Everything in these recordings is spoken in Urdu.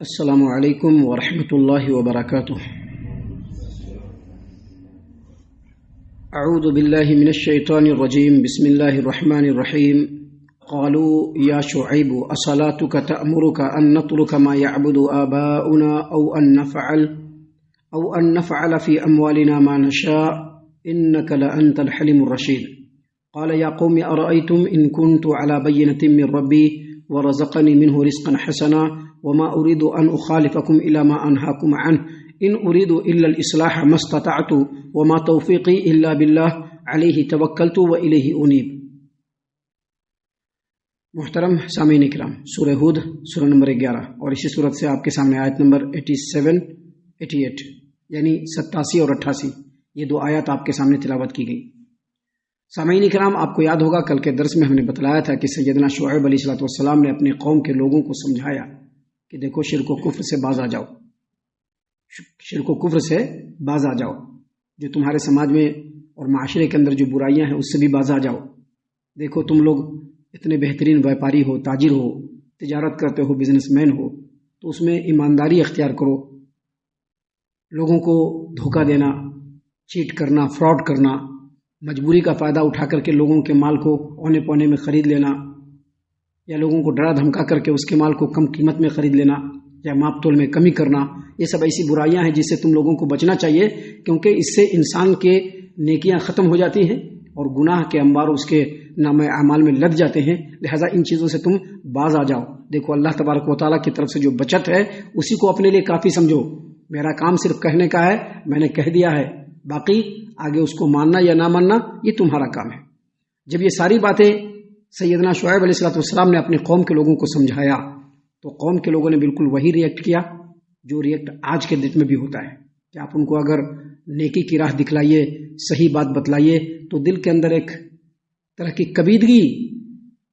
السلام علیکم ورحمۃ اللہ وبرکاتہ۔ اعوذ باللہ من الشیطان الرجیم، بسم اللہ الرحمن الرحیم۔ قالوا یا شعیب اصلاتک تأمرک ان نترک ما یعبد آباؤنا او ان نفعل فی اموالنا ما نشاء انک لانت الحلیم الرشید۔ قال یا قوم ارأیتم ان کنت علی بینۃ من ربی ورزقنی منہ رزقا حسنا وما أريد أن أخالفكم إلى ما أنهاكم عنه إن أريد إلا الإصلاح ما استطعت وما توفيقي إلا بالله عليه توكلت وإليه أنيب۔ محترم سامعین اکرام، سورہ ہود سورہ نمبر 11 اور اسی صورت سے آپ کے سامنے آیت نمبر 87 88 یعنی 87 اور 88 یہ دو آیات آپ کے سامنے تلاوت کی گئی۔ سامعین اکرام، آپ کو یاد ہوگا کل کے درس میں ہم نے بتلایا تھا کہ سیدنا شعیب علیہ السلام نے اپنی قوم کے لوگوں کو سمجھایا کہ دیکھو شرک و کفر سے باز آ جاؤ، شرک و کفر سے باز آ جاؤ، جو تمہارے سماج میں اور معاشرے کے اندر جو برائیاں ہیں اس سے بھی باز آ جاؤ۔ دیکھو تم لوگ اتنے بہترین ویپاری ہو، تاجر ہو، تجارت کرتے ہو، بزنس مین ہو، تو اس میں ایمانداری اختیار کرو۔ لوگوں کو دھوکہ دینا، چیٹ کرنا، فراڈ کرنا، مجبوری کا فائدہ اٹھا کر کے لوگوں کے مال کو اونے پونے میں خرید لینا، یا لوگوں کو ڈرا دھمکا کر کے اس کے مال کو کم قیمت میں خرید لینا، یا ماپ تول میں کمی کرنا، یہ سب ایسی برائیاں ہیں جس سے تم لوگوں کو بچنا چاہیے، کیونکہ اس سے انسان کے نیکیاں ختم ہو جاتی ہیں اور گناہ کے انبار اس کے نام اعمال میں لگ جاتے ہیں۔ لہذا ان چیزوں سے تم باز آ جاؤ۔ دیکھو اللہ تبارک و تعالیٰ کی طرف سے جو بچت ہے اسی کو اپنے لیے کافی سمجھو۔ میرا کام صرف کہنے کا ہے، میں نے کہہ دیا ہے، باقی آگے اس کو ماننا یا نہ ماننا یہ تمہارا کام ہے۔ جب یہ ساری باتیں سیدنا شعیب علیہ السلام نے اپنی قوم کے لوگوں کو سمجھایا تو قوم کے لوگوں نے بالکل وہی ریئیکٹ کیا جو ریئیکٹ آج کے دن میں بھی ہوتا ہے کہ آپ ان کو اگر نیکی کی راہ دکھلائیے، صحیح بات بتلائیے تو دل کے اندر ایک طرح کی کبیدگی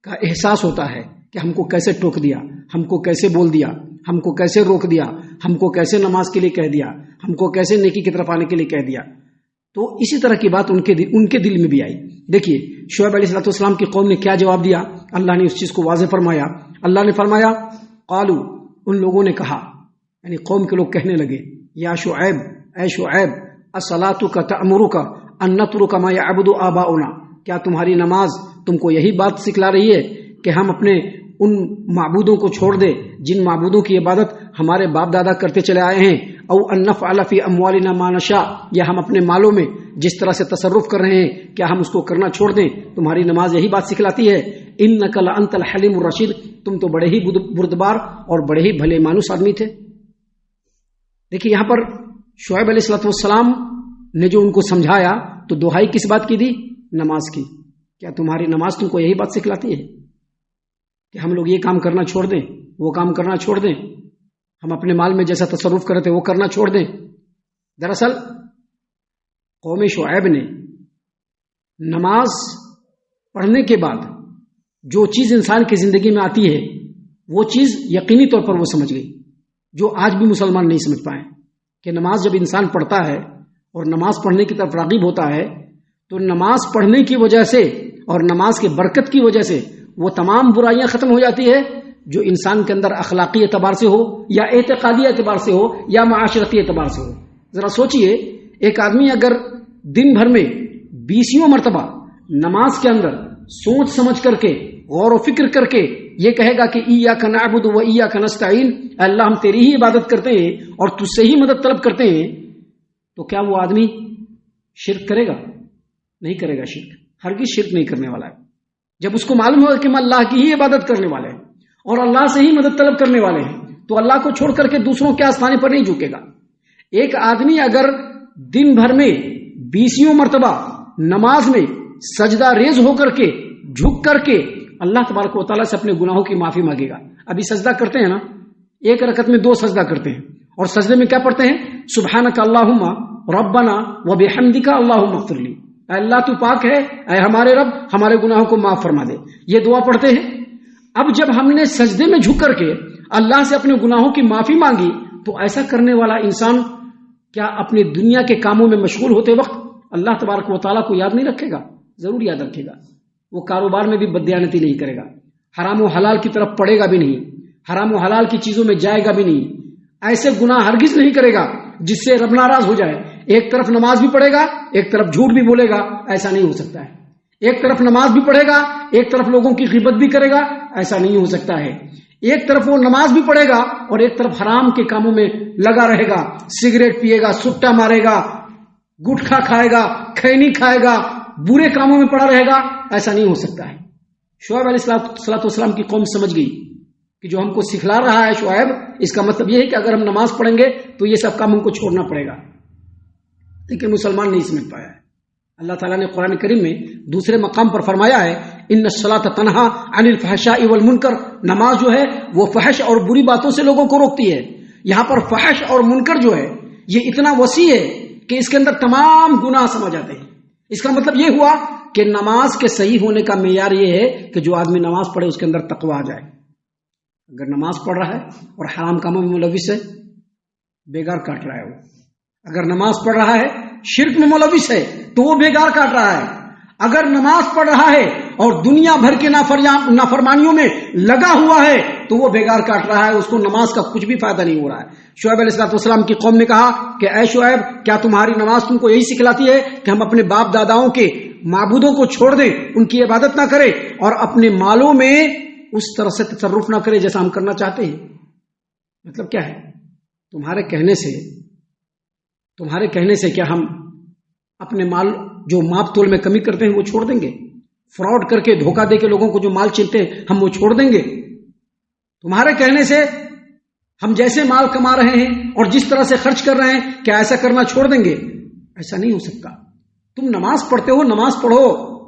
کا احساس ہوتا ہے کہ ہم کو کیسے ٹوک دیا، ہم کو کیسے بول دیا، ہم کو کیسے روک دیا، ہم کو کیسے نماز کے لیے کہہ دیا، ہم کو کیسے نیکی کی طرف آنے کے لیے کہہ دیا۔ تو اسی طرح کی بات ان کے دل میں بھی آئی۔ دیکھیے شعیب علیہ السلام کی قوم نے کیا جواب دیا، اللہ نے اس چیز کو واضح فرمایا۔ اللہ نے فرمایا قالو، ان لوگوں نے کہا، یعنی قوم کے لوگ کہنے لگے، یا شعیب، اے شعیب، اصلاتک تأمرک ان نترک ما یعبد آباؤنا، کیا تمہاری نماز تم کو یہی بات سکھلا رہی ہے کہ ہم اپنے ان معبودوں کو چھوڑ دیں جن معبودوں کی عبادت ہمارے باپ دادا کرتے چلے آئے ہیں، او ان نفعل فی اموالنا ما نشاء، یا ہم اپنے مالوں میں جس طرح سے تصرف کر رہے ہیں کیا ہم اس کو کرنا چھوڑ دیں؟ تمہاری نماز یہی بات سکھلاتی ہے۔ انک لانت الحلیم الرشید، تم تو بڑے ہی بردبار اور بڑے ہی بھلے مانوس آدمی تھے۔ دیکھیے یہاں پر شعیب علیہ السلام نے جو ان کو سمجھایا تو دہائی کس بات کی دی؟ نماز کی۔ کیا تمہاری نماز تم کو یہی بات سکھلاتی ہے کہ ہم لوگ یہ کام کرنا چھوڑ دیں، وہ کام کرنا چھوڑ دیں، ہم اپنے مال میں جیسا تصرف کرتے وہ کرنا چھوڑ دیں؟ دراصل قوم شعیب نے نماز پڑھنے کے بعد جو چیز انسان کی زندگی میں آتی ہے وہ چیز یقینی طور پر وہ سمجھ گئی، جو آج بھی مسلمان نہیں سمجھ پائے کہ نماز جب انسان پڑھتا ہے اور نماز پڑھنے کی طرف راغب ہوتا ہے تو نماز پڑھنے کی وجہ سے اور نماز کے برکت کی وجہ سے وہ تمام برائیاں ختم ہو جاتی ہے جو انسان کے اندر اخلاقی اعتبار سے ہو یا اعتقادی اعتبار سے ہو یا معاشرتی اعتبار سے ہو۔ ذرا سوچئے، ایک آدمی اگر دن بھر میں 20 مرتبہ نماز کے اندر سوچ سمجھ کر کے غور و فکر کر کے یہ کہے گا کہ ایاک نعبد و ایاک نستعین، اللہ ہم تیری ہی عبادت کرتے ہیں اور تجھ سے ہی مدد طلب کرتے ہیں، تو کیا وہ آدمی شرک کرے گا؟ نہیں کرے گا شرک، ہرگز شرک نہیں کرنے والا ہے۔ جب اس کو معلوم ہوگا کہ ہم اللہ کی ہی عبادت کرنے والے ہیں اور اللہ سے ہی مدد طلب کرنے والے ہیں تو اللہ کو چھوڑ کر کے دوسروں کے آستانے پر نہیں جھکے گا۔ ایک آدمی اگر دن بھر میں 20 مرتبہ نماز میں سجدہ ریز ہو کر کے جھک کر کے اللہ تبارک و تعالیٰ سے اپنے گناہوں کی معافی مانگے گا۔ ابھی سجدہ کرتے ہیں نا، ایک رکعت میں 2 سجدہ کرتے ہیں اور سجدے میں کیا پڑھتے ہیں؟ سبحانک اللہم ربنا وبحمدک اللہم اغفر لی، اے اللہ تو پاک ہے، اے ہمارے رب ہمارے گناہوں کو معاف فرما دے، یہ دعا پڑھتے ہیں۔ اب جب ہم نے سجدے میں جھک کر کے اللہ سے اپنے گناہوں کی معافی مانگی تو ایسا کرنے والا انسان کیا اپنی دنیا کے کاموں میں مشغول ہوتے وقت اللہ تبارک و تعالیٰ کو یاد نہیں رکھے گا؟ ضرور یاد رکھے گا۔ وہ کاروبار میں بھی بددیانتی نہیں کرے گا، حرام و حلال کی طرف پڑے گا بھی نہیں، حرام و حلال کی چیزوں میں جائے گا بھی نہیں، ایسے گناہ ہرگز نہیں کرے گا جس سے رب ناراض ہو جائے۔ ایک طرف نماز بھی پڑھے گا، ایک طرف جھوٹ بھی بولے گا، ایسا نہیں ہو سکتا ہے۔ ایک طرف نماز بھی پڑھے گا، ایک طرف لوگوں کی غیبت بھی کرے گا، ایسا نہیں ہو سکتا ہے۔ ایک طرف وہ نماز بھی پڑھے گا اور ایک طرف حرام کے کاموں میں لگا رہے گا، سگریٹ پیے گا، سٹا مارے گا، گٹکھا کھائے گا، کھینی کھائے گا، برے کاموں میں پڑا رہے گا، ایسا نہیں ہو سکتا ہے۔ شعیب علیہ السلام کی قوم سمجھ گئی کہ جو ہم کو سکھلا رہا ہے شعیب، اس کا مطلب یہ ہے کہ اگر ہم نماز پڑھیں گے تو یہ سب کام ہم کو چھوڑنا پڑے گا، لیکن مسلمان نہیں سمجھ پایا ہے۔ اللہ تعالیٰ نے قرآن کریم میں دوسرے مقام پر فرمایا ہے ان الصلاۃ تنہا عن الفحشاء والمنکر، نماز جو ہے وہ فحش اور بری باتوں سے لوگوں کو روکتی ہے۔ یہاں پر فحش اور منکر جو ہے یہ اتنا وسیع ہے کہ اس کے اندر تمام گناہ سمجھ آتے ہیں۔ اس کا مطلب یہ ہوا کہ نماز کے صحیح ہونے کا معیار یہ ہے کہ جو آدمی نماز پڑھے اس کے اندر تقوی آ جائے۔ اگر نماز پڑھ رہا ہے اور حرام کاموں میں ملوث ہے، بیگار کاٹ رہا ہے وہ۔ اگر نماز پڑھ رہا ہے شرک میں ملوث ہے تو وہ بیگار کاٹ رہا ہے۔ اگر نماز پڑھ رہا ہے اور دنیا بھر کے نافرمانیوں میں لگا ہوا ہے تو وہ بیگار کاٹ رہا ہے، اس کو نماز کا کچھ بھی فائدہ نہیں ہو رہا ہے۔ شعیب علیہ السلام کی قوم نے کہا کہ اے شعیب، کیا تمہاری نماز تم کو یہی سکھلاتی ہے کہ ہم اپنے باپ داداؤں کے معبودوں کو چھوڑ دیں، ان کی عبادت نہ کریں اور اپنے مالوں میں اس طرح سے تصرف نہ کریں جیسا ہم کرنا چاہتے ہیں؟ مطلب کیا ہے؟ تمہارے کہنے سے کیا ہم اپنے مال جو ماپ تول میں کمی کرتے ہیں وہ چھوڑ دیں گے؟ فراڈ کر کے دھوکہ دے کے لوگوں کو جو مال چنتے ہیں ہم وہ چھوڑ دیں گے؟ تمہارے کہنے سے ہم جیسے مال کما رہے ہیں اور جس طرح سے خرچ کر رہے ہیں کیا ایسا کرنا چھوڑ دیں گے؟ ایسا نہیں ہو سکتا۔ تم نماز پڑھتے ہو، نماز پڑھو،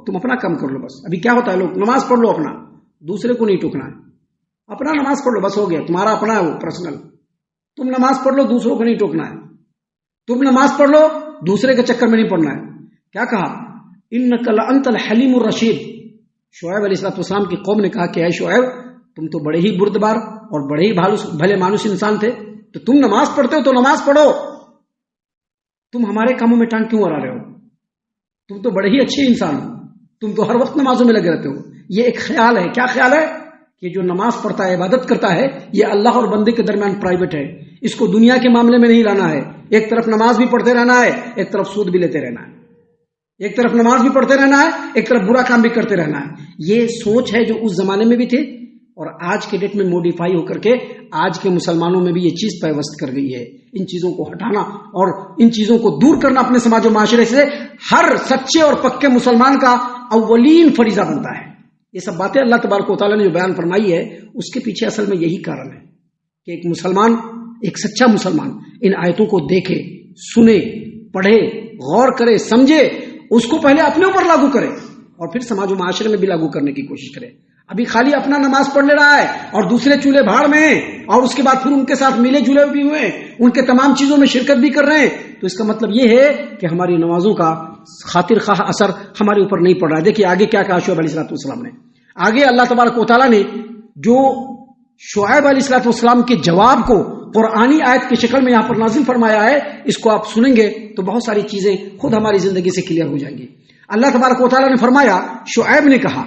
تم اپنا کام کر لو بس۔ ابھی کیا ہوتا ہے، لوگ نماز پڑھ لو اپنا، دوسرے کو نہیں ٹوکنا ہے، اپنا نماز پڑھ لو بس، ہو گیا، تمہارا اپنا ہے وہ پرسنل۔ تم نماز پڑھ لو، دوسروں کو نہیں ٹوکنا ہے۔ تم نماز پڑھ لو، دوسرے کے چکر میں نہیں پڑھنا ہے۔ کیا کہا؟ انک لانت الحلیم الرشید۔ شعیب علیہ السلام کی قوم نے کہا کہ اے شعیب، تم تو بڑے ہی بردبار اور بڑے ہی بھلے مانوس انسان تھے، تو تم نماز پڑھتے ہو تو نماز پڑھو، تم ہمارے کاموں میں ٹانگ کیوں اڑا رہے ہو؟ تم تو بڑے ہی اچھے انسان ہو، تم تو ہر وقت نمازوں میں لگے رہتے ہو۔ یہ ایک خیال ہے۔ کیا خیال ہے؟ کہ جو نماز پڑھتا ہے، عبادت کرتا ہے، یہ اللہ اور بندے کے درمیان پرائیویٹ ہے، اس کو دنیا کے معاملے میں نہیں لانا ہے۔ ایک طرف نماز بھی پڑھتے رہنا ہے، ایک طرف سود بھی لیتے رہنا ہے۔ ایک طرف نماز بھی پڑھتے رہنا ہے، ایک طرف برا کام بھی کرتے رہنا ہے۔ یہ سوچ ہے جو اس زمانے میں بھی تھے اور آج کے ڈیٹ میں موڈیفائی ہو کر کے آج کے مسلمانوں میں بھی یہ چیز پیوست کر گئی ہے۔ ان چیزوں کو ہٹانا اور ان چیزوں کو دور کرنا اپنے سماج و معاشرے سے ہر سچے اور پکے مسلمان کا اولین فریضہ بنتا ہے۔ یہ سب باتیں اللہ تبارک و تعالیٰ نے جو بیان فرمائی ہے اس کے پیچھے اصل میں یہی کارن ہے کہ ایک مسلمان، ایک سچا مسلمان ان آیتوں کو دیکھے، سنے، پڑھے، غور کرے، سمجھے، اس کو پہلے اپنے اوپر لاگو کرے اور پھر سماج و معاشرے میں بھی لاگو کرنے کی کوشش کرے۔ ابھی خالی اپنا نماز پڑھ لے رہا ہے اور دوسرے چولہے بھاڑ میں ہیں اور اس کے بعد پھر ان کے ساتھ ملے جلے بھی ہوئے ہیں، ان کے تمام چیزوں میں شرکت بھی کر رہے ہیں، تو اس کا مطلب یہ ہے کہ ہماری نمازوں کا خاطر خواہ اثر ہمارے اوپر نہیں پڑ رہا ہے۔ دیکھیے آگے کیا کہا شعیب علیہ السلام نے۔ آگے اللہ تبارک و تعالیٰ نے جو شعیب علیہ السلام کے جواب کو قرآنی آیت کی شکل میں یہاں پر نازل فرمایا ہے، اس کو آپ سنیں گے تو بہت ساری چیزیں خود ہماری زندگی سے کلیئر ہو جائیں گی۔ اللہ تبارک و تعالیٰ نے فرمایا، شعیب نے کہا،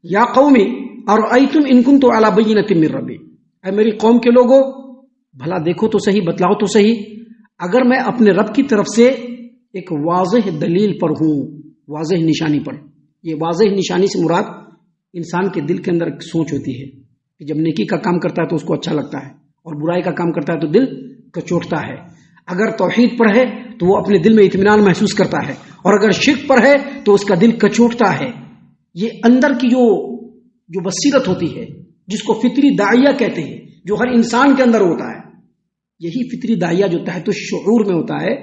یا قومی ارأیتم ان کنت علی بینۃ من ربی، اے میری قوم کے لوگوں، بھلا دیکھو تو صحیح، بتلاؤ تو صحیح، اگر میں اپنے رب کی طرف سے ایک واضح دلیل پر ہوں، واضح نشانی پر۔ یہ واضح نشانی سے مراد انسان کے دل کے اندر ایک سوچ ہوتی ہے کہ جب نیکی کا کام کرتا ہے تو اس کو اچھا لگتا ہے اور برائی کا کام کرتا ہے تو دل کچوٹتا ہے۔ اگر توحید پر ہے تو وہ اپنے دل میں اطمینان محسوس کرتا ہے اور اگر شرک پر ہے تو اس کا دل کچوٹتا ہے۔ یہ اندر کی جو بصیرت ہوتی ہے، جس کو فطری داعیہ کہتے ہیں، جو ہر انسان کے اندر ہوتا ہے، یہی فطری داعیہ جو تحت الشعور میں ہوتا ہے،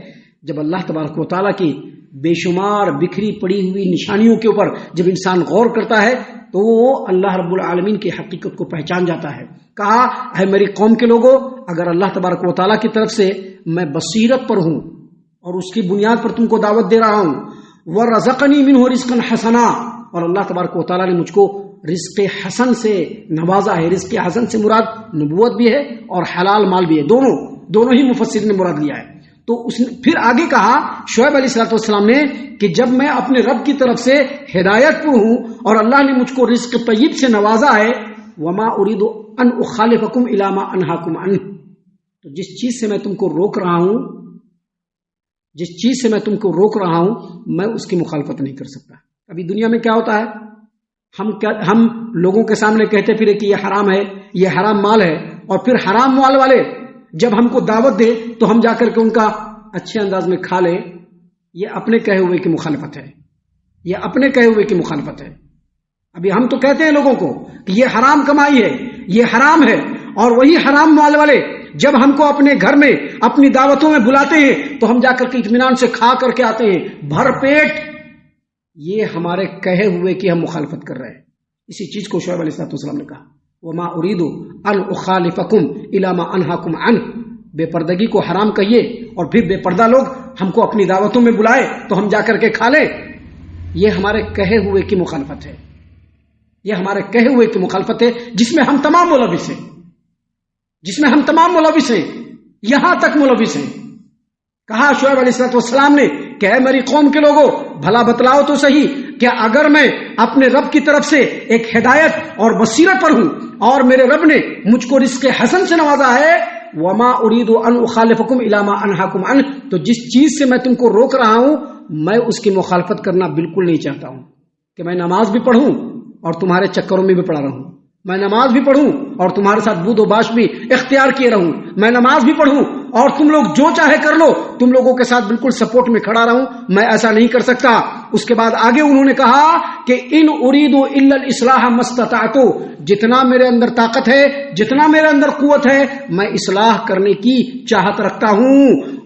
جب اللہ تبارک و تعالیٰ کی بے شمار بکھری پڑی ہوئی نشانیوں کے اوپر جب انسان غور کرتا ہے تو وہ اللہ رب العالمین کی حقیقت کو پہچان جاتا ہے۔ کہا، اے میری قوم کے لوگوں، اگر اللہ تبارک و تعالیٰ کی طرف سے میں بصیرت پر ہوں اور اس کی بنیاد پر تم کو دعوت دے رہا ہوں، وَرَزَقَنِي مِنْهُ رِزْقًا حَسَنًا، اور اللہ تبارک و تعالیٰ نے مجھ کو رزق حسن سے نوازا ہے۔ رزق حسن سے مراد نبوت بھی ہے اور حلال مال بھی ہے، دونوں ہی مفسرین نے مراد لیا ہے۔ تو اس نے پھر آگے کہا شعیب علیہ السلام نے کہ جب میں اپنے رب کی طرف سے ہدایت پر ہوں اور اللہ نے مجھ کو رزق طیب سے نوازا ہے، وما اريد ان اخالفکم الی ما انہاکم عنہ، تو جس چیز سے میں تم کو روک رہا ہوں میں اس کی مخالفت نہیں کر سکتا۔ ابھی دنیا میں کیا ہوتا ہے، ہم لوگوں کے سامنے کہتے پھرے کہ یہ حرام ہے، یہ حرام مال ہے، اور پھر حرام مال والے جب ہم کو دعوت دے تو ہم جا کر کے ان کا اچھے انداز میں کھا لیں، یہ اپنے کہے ہوئے کی مخالفت ہے، یہ اپنے کہے ہوئے کی مخالفت ہے۔ ابھی ہم تو کہتے ہیں لوگوں کو کہ یہ حرام کمائی ہے، یہ حرام ہے، اور وہی حرام مال والے جب ہم کو اپنے گھر میں اپنی دعوتوں میں بلاتے ہیں تو ہم جا کر کے اطمینان سے کھا کر کے آتے ہیں بھر پیٹ۔ یہ ہمارے کہے ہوئے کی ہم مخالفت کر رہے ہیں۔ اسی چیز کو شعیب علیہ السلام نے کہا وما اريد ان اخالفکم الی ما انہاکم عنہ، بے پردگی کو حرام کہیے اور پھر بے پردہ لوگ ہم کو اپنی دعوتوں میں بلائے تو ہم جا کر کے کھا لیں، یہ ہمارے کہے ہوئے کی مخالفت ہے، یہ ہمارے کہے ہوئے کی مخالفت ہے، جس میں ہم تمام ملوث ہیں، یہاں تک ملوث ہیں۔ کہا شعیب علیہ السلام نے کہ اے میری قوم کے لوگوں، بھلا بتلاؤ تو صحیح کہ اگر میں اپنے رب کی طرف سے ایک ہدایت اور بصیرت پر ہوں اور میرے رب نے مجھ کو رزق حسن سے نوازا ہے، وما اريد ان اخالفکم الی ما انہاکم عنہ، تو جس چیز سے میں تم کو روک رہا ہوں میں اس کی مخالفت کرنا بالکل نہیں چاہتا ہوں کہ میں نماز بھی پڑھوں اور تمہارے چکروں میں بھی پڑا رہوں، میں نماز بھی پڑھوں اور تمہارے ساتھ بود و باش بھی اختیار کیے رہوں، میں نماز بھی پڑھوں اور تم لوگ جو چاہے کر لو، تم لوگوں کے ساتھ بالکل سپورٹ میں کھڑا رہوں، میں ایسا نہیں کر سکتا۔ اس کے بعد آگے انہوں نے کہا کہ ان اريد الا الاصلاح ما استطعت، جتنا میرے اندر طاقت ہے، جتنا میرے اندر قوت ہے، میں اصلاح کرنے کی چاہت رکھتا ہوں۔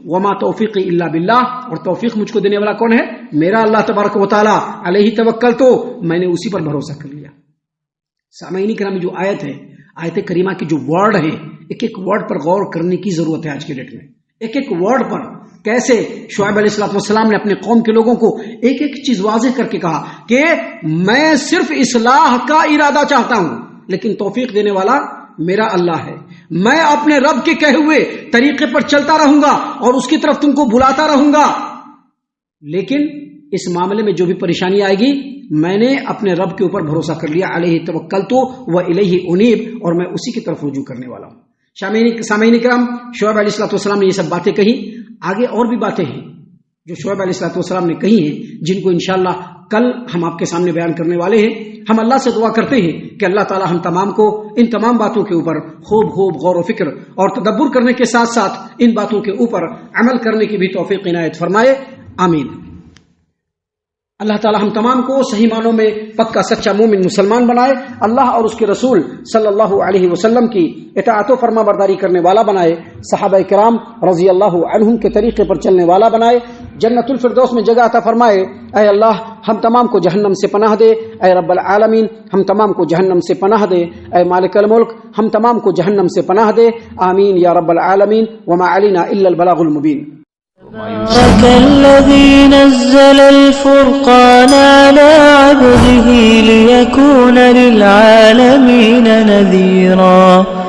وما توفیقی الا باللہ، اور توفیق مجھ کو دینے والا کون ہے؟ میرا اللہ تبارک و تعالی، علیہ توکلت، میں نے اسی پر بھروسہ کر لیا۔ سامعین کرام، جو آیت ہے، آیت کریمہ کی جو ورڈ ہے، ایک ایک ورڈ پر غور کرنے کی ضرورت ہے آج کے ڈیٹ میں، ایک ایک ورڈ پر کیسے شعیب علیہ السلام نے اپنے قوم کے لوگوں کو ایک ایک چیز واضح کر کے کہا کہ میں صرف اصلاح کا ارادہ چاہتا ہوں، لیکن توفیق دینے والا میرا اللہ ہے، میں اپنے رب کے کہے ہوئے طریقے پر چلتا رہوں گا اور اس کی طرف تم کو بلاتا رہوں گا، لیکن اس معاملے میں جو بھی پریشانی آئے گی میں نے اپنے رب کے اوپر بھروسہ کر لیا، علیہ توکلت و الیہ انیب، اور میں اسی کی طرف رجوع کرنے والا ہوں۔ سامعین کرام، شعیب علیہ السلام نے یہ سب باتیں کہی، آگے اور بھی باتیں ہیں جو شعیب علیہ السلام نے کہی ہیں، جن کو انشاءاللہ کل ہم آپ کے سامنے بیان کرنے والے ہیں۔ ہم اللہ سے دعا کرتے ہیں کہ اللہ تعالی ہم تمام کو ان تمام باتوں کے اوپر خوب غور و فکر اور تدبر کرنے کے ساتھ ساتھ ان باتوں کے اوپر عمل کرنے کی بھی توفیق عنایت فرمائے، آمین۔ اللہ تعالی ہم تمام کو صحیح معنوں میں پکا سچا مومن مسلمان بنائے، اللہ اور اس کے رسول صلی اللہ علیہ وسلم کی اطاعت و فرما برداری کرنے والا بنائے، صحابہ کرام رضی اللہ عنہم کے طریقے پر چلنے والا بنائے، جنت الفردوس میں جگہ عطا فرمائے۔ اے اللہ ہم تمام کو جہنم سے پناہ دے، اے رب العالمین ہم تمام کو جہنم سے پناہ دے، اے مالک الملک ہم تمام کو جہنم سے پناہ دے، آمین یا رب العالمین، وما علینا الا البلاغ المبین۔ تبارك الذي نزل الفرقان على عبده ليكون للعالمين نذيرا